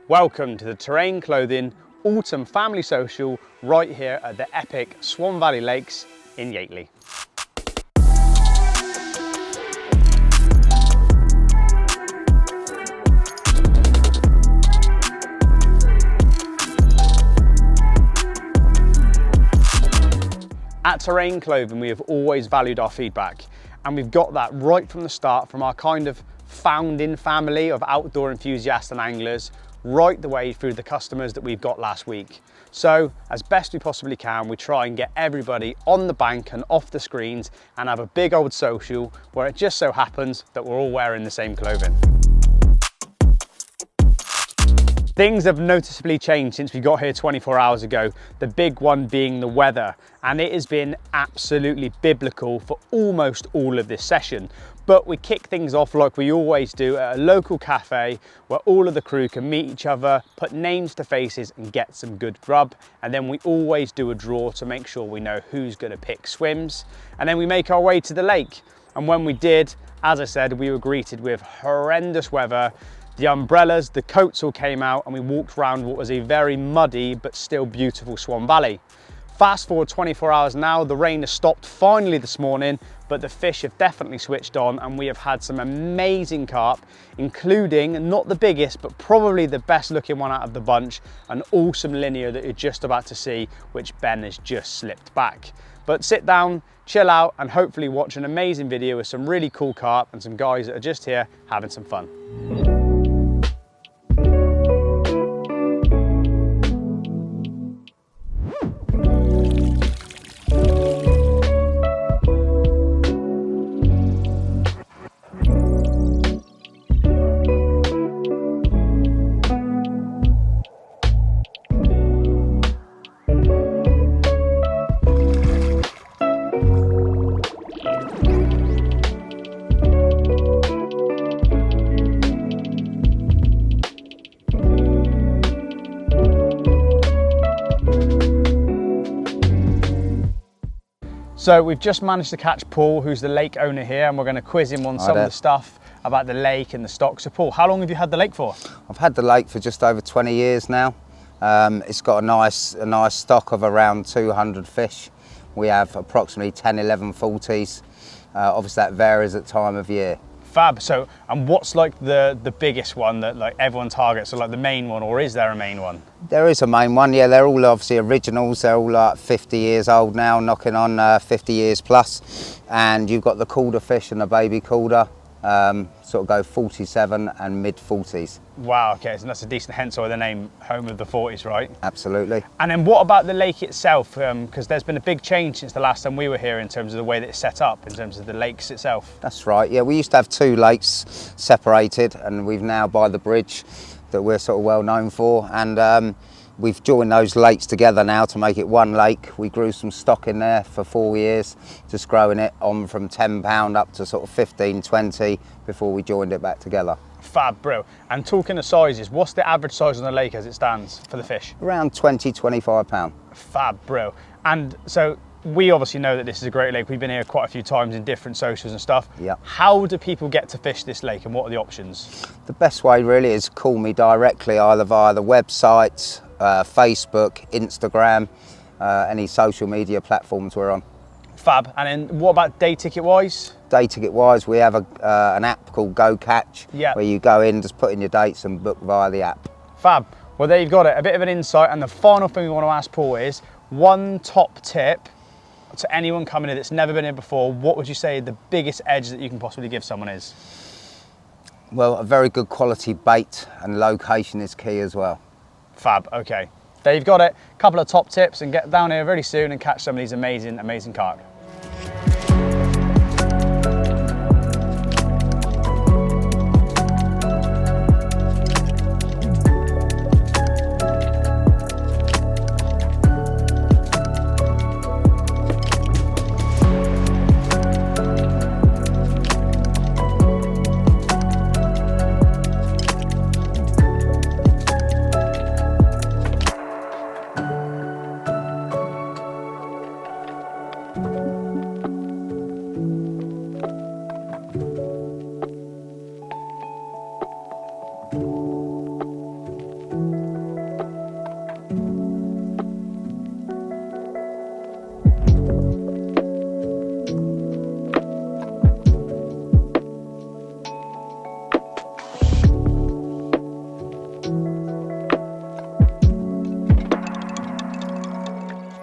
Welcome to the Terreign Clothing Autumn Family Social right here at the epic Swan Valley Lakes in Yatley. At Terreign Clothing, we have always valued our feedback, and we've got that right from the start from our kind of founding family of outdoor enthusiasts and anglers, right the way through the customers that we've got last week. So as best we possibly can, we try and get everybody on the bank and off the screens and have a big old social where it just so happens that we're all wearing the same clothing. Things have noticeably changed since we got here 24 hours ago, the big one being the weather, and it has been absolutely biblical for almost all of this session. But we kick things off like we always do at a local cafe where all of the crew can meet each other, put names to faces and get some good grub. And then we always do a draw to make sure we know who's going to pick swims. And then we make our way to the lake. And when we did, as I said, we were greeted with horrendous weather. The umbrellas, the coats all came out and we walked around what was a very muddy but still beautiful Swan Valley. Fast forward 24 hours now, the rain has stopped finally this morning, but the fish have definitely switched on and we have had some amazing carp, including, not the biggest, but probably the best looking one out of the bunch, an awesome linear that you're just about to see, which Ben has just slipped back. But sit down, chill out, and hopefully watch an amazing video with some really cool carp and some guys that are just here having some fun. So we've just managed to catch Paul, who's the lake owner here, and we're going to quiz him on some of the stuff about the lake and the stock. So Paul, how long have you had the lake for? I've had the lake for just over 20 years now. It's got a nice stock of around 200 fish. We have approximately 10, 11 40s. Obviously that varies at time of year. Fab. So, and what's like the biggest one that like everyone targets, so like the main one, or is there a main one? There is a main one, yeah. They're all obviously originals. They're all like 50 years old now, knocking on 50 years plus. And you've got the cooler fish and the baby cooler, sort of go 47 and mid 40s. Wow, okay, so that's a decent, hence why the name Home of the 40s, right? Absolutely. And then what about the lake itself? Because there's been a big change since the last time we were here in terms of the way that it's set up, in terms of the lakes itself. That's right, yeah. We used to have two lakes separated, and we've now, by the bridge that we're sort of well known for, and we've joined those lakes together now to make it one lake. We grew some stock in there for 4 years, just growing it on from £10 up to sort of 15, 20 before we joined it back together. Fab, bro. And talking of sizes, what's the average size on the lake as it stands for the fish? Around 20, 25 pound. Fab, bro. And so we obviously know that this is a great lake. We've been here quite a few times in different socials and stuff. Yeah. How do people get to fish this lake and what are the options? The best way really is call me directly, either via the website, Facebook, Instagram, any social media platforms we're on. Fab. And then what about day ticket wise? Day ticket wise, we have an app called Go Catch, where you go in, just put in your dates and book via the app. Fab. Well, there you've got it, a bit of an insight. And the final thing we want to ask Paul is one top tip to anyone coming in that's never been here before. What would you say the biggest edge that you can possibly give someone is? Well, a very good quality bait and location is key as well. Fab, okay. There you've got it. A couple of top tips, and get down here very soon and catch some of these amazing, amazing carp.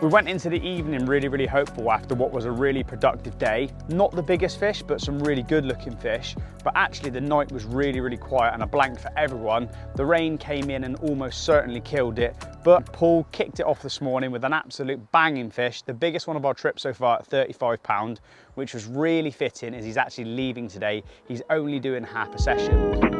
We went into the evening really hopeful after what was a really productive day. Not the biggest fish, but some really good looking fish. But actually the night was really quiet and a blank for everyone. The rain came in and almost certainly killed it. But Paul kicked it off this morning with an absolute banging fish, the biggest one of our trip so far at 35 pound, which was really fitting as he's actually leaving today. He's only doing half a session.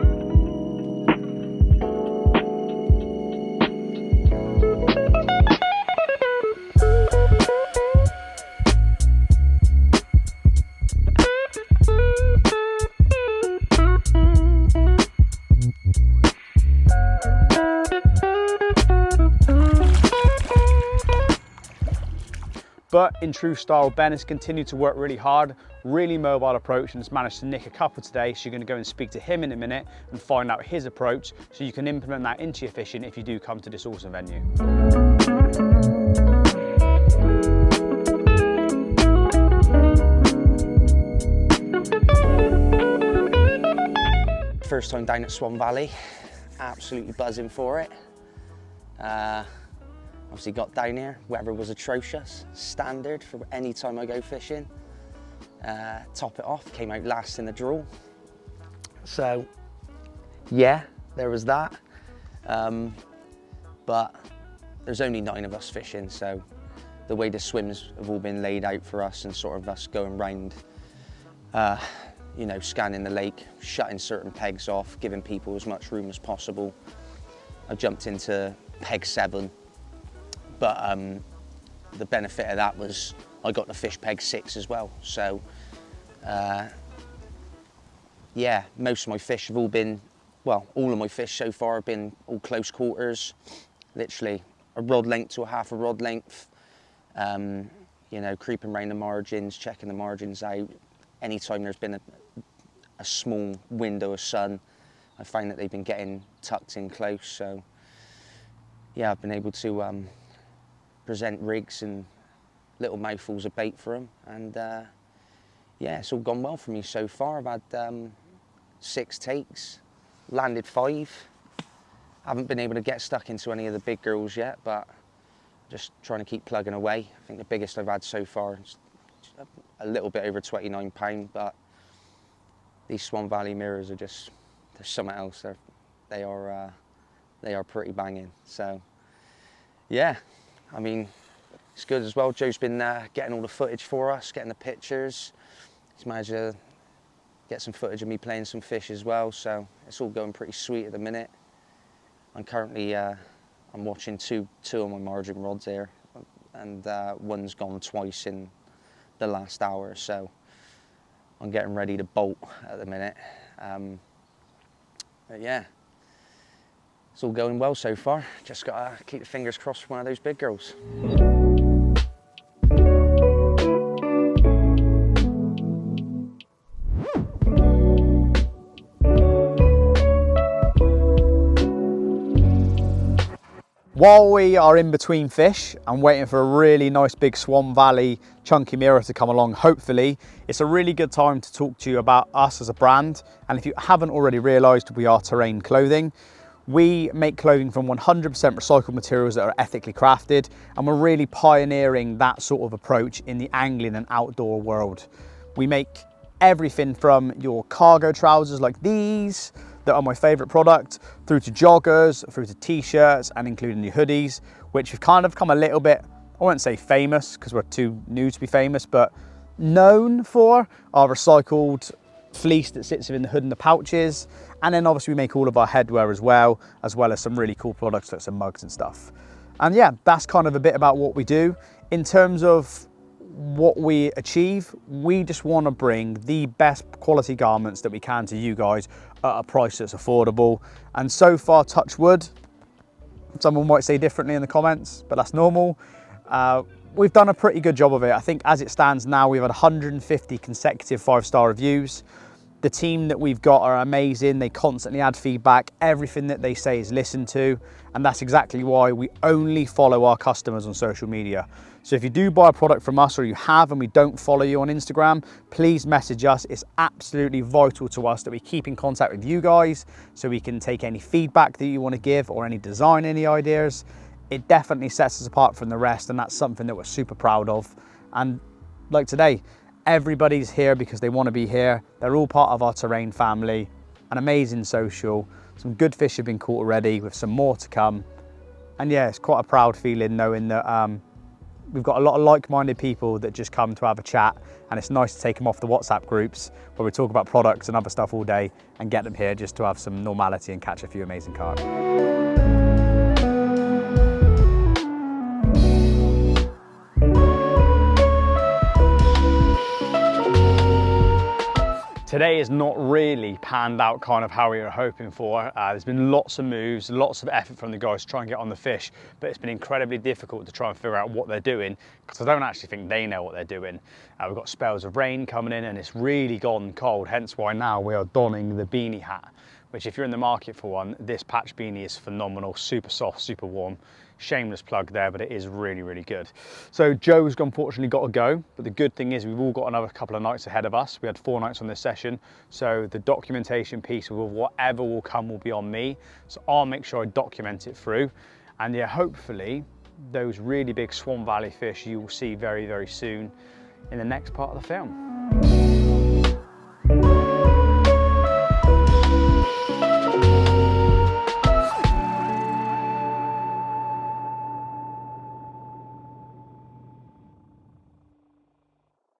But in true style, Ben has continued to work really hard, really mobile approach, and has managed to nick a couple today. So you're going to go and speak to him in a minute and find out his approach so you can implement that into your fishing if you do come to this awesome venue. First time down at Swan Valley, absolutely buzzing for it. Obviously got down here, weather was atrocious, standard for any time I go fishing. Top it off, came out last in the draw. So yeah, there was that. But there's only 9 of us fishing, so the way the swims have all been laid out for us and sort of us going round, you know, scanning the lake, shutting certain pegs off, giving people as much room as possible. I jumped into peg 7. But the benefit of that was I got to fish peg 6 as well. So yeah, most of my fish have all been, well, all of my fish so far have been all close quarters, literally a rod length to a half a rod length. You know, creeping around the margins, checking the margins out. Anytime there's been a small window of sun, I find that they've been getting tucked in close. So yeah, I've been able to present rigs and little mouthfuls of bait for them, and yeah, it's all gone well for me so far. I've had 6 takes, landed 5. Haven't been able to get stuck into any of the big girls yet, but just trying to keep plugging away. I think the biggest I've had so far is a little bit over 29 pound, but these Swan Valley mirrors are just, there's something else. They are pretty banging. So yeah, I mean, it's good as well. Joe's been getting all the footage for us, getting the pictures. He's managed to get some footage of me playing some fish as well, so it's all going pretty sweet at the minute. I'm currently, I'm watching two of my margin rods here, and one's gone twice in the last hour, so I'm getting ready to bolt at the minute. But yeah. It's all going well so far. Just got to keep the fingers crossed for one of those big girls. While we are in between fish and waiting for a really nice big Swan Valley chunky mirror to come along, hopefully, it's a really good time to talk to you about us as a brand. And if you haven't already realised, we are Terreign Clothing. We make clothing from 100% recycled materials that are ethically crafted, and we're really pioneering that sort of approach in the angling and outdoor world. We make everything from your cargo trousers like these, that are my favourite product, through to joggers, through to t-shirts, and including the hoodies, which have kind of come a little bit, I won't say famous because we're too new to be famous, but known for our recycled fleece that sits within the hood and the pouches. And then obviously we make all of our headwear as well as some really cool products like some mugs and stuff. And yeah, that's kind of a bit about what we do. In terms of what we achieve, we just want to bring the best quality garments that we can to you guys at a price that's affordable. And so far, touch wood, someone might say differently in the comments, but that's normal. We've done a pretty good job of it. I think as it stands now, we've had 150 consecutive 5-star reviews. The team that we've got are amazing. They constantly add feedback. Everything that they say is listened to. And that's exactly why we only follow our customers on social media. So if you do buy a product from us, or you have and we don't follow you on Instagram, please message us. It's absolutely vital to us that we keep in contact with you guys so we can take any feedback that you want to give, or any design, any ideas. it definitely sets us apart from the rest, and that's something that we're super proud of. And like today, everybody's here because they want to be here. They're all part of our Terreign family. An amazing social. Some good fish have been caught already, with some more to come. And yeah, it's quite a proud feeling knowing that we've got a lot of like-minded people that just come to have a chat, and it's nice to take them off the WhatsApp groups where we talk about products and other stuff all day and get them here just to have some normality and catch a few amazing carp. Today has not really panned out kind of how we were hoping for. There's been lots of moves, lots of effort from the guys to try and get on the fish, but it's been incredibly difficult to try and figure out what they're doing, because I don't actually think they know what they're doing. We've got spells of rain coming in and it's really gone cold, hence why now we are donning the beanie hat, which if you're in the market for one, this patch beanie is phenomenal, super soft, super warm. Shameless plug there, but it is really, really good. So Joe's unfortunately got to go, but the good thing is we've all got another couple of nights ahead of us. We had 4 nights on this session, so the documentation piece of whatever will come will be on me. So I'll make sure I document it through. And yeah, hopefully those really big Swan Valley fish you will see very, very soon in the next part of the film.